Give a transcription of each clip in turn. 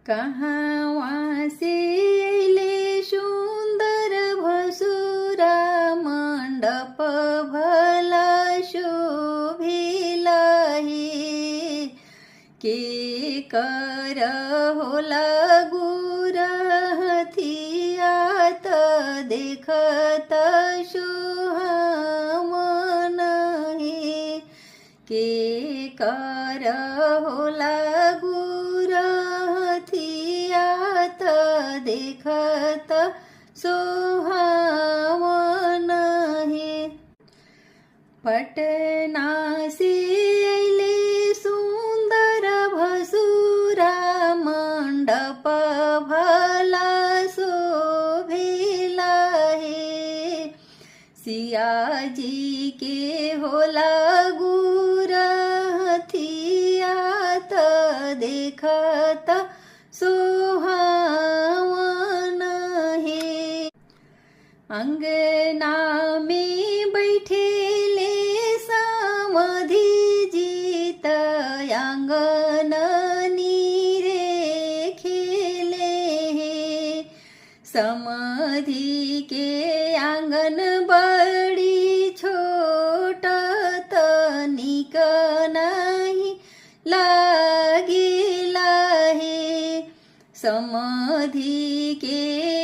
कहाँ से ले सुंदर भसुरा मंडप भला शोभिला हे। के कर होला गुरहथियात देखत सुहावन हे। के कर होला गुरहथियात देखत सुहावन हे। पटना से अइले सुंदर भसुरा मंडप भला शोभिला हे। सियाजी के होला गुरहथियात देखत सुहावन हे। अंगना में बैठेले समाधि जीत आंगन नीरे खेले हे। समाधि के आंगन बड़ी छोट तनिक नहीं लागिला हे। समाधि के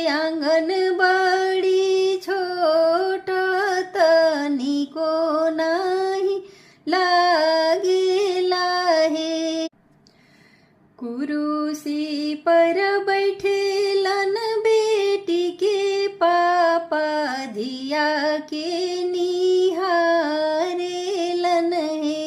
आंगन बड़ी छोट तनिको नहीं लागिला हे। कुरुसी पर बैठेलन बेटी के पापा धिया के निहारेलन हे।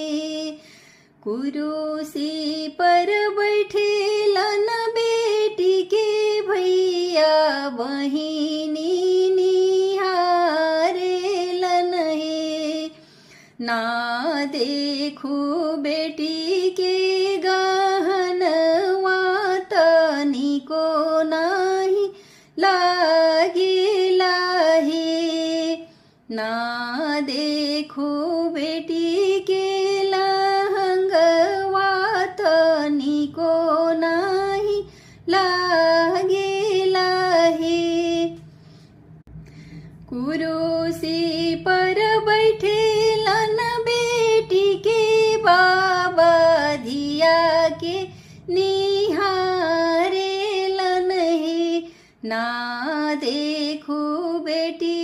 कुरुसी पर बैठेलन बेटी के भैया बहिनी निहारेलन हे। ना देखू बेटी के गहनवा तनिको नाही लागिला हे। ना देखू बेटी के लहंगवा तनिको नाही लागिला हे। कुरुसी पर बैठेलन बेटी के बाबा धिया के निहारेलन हे। ना देखू बेटी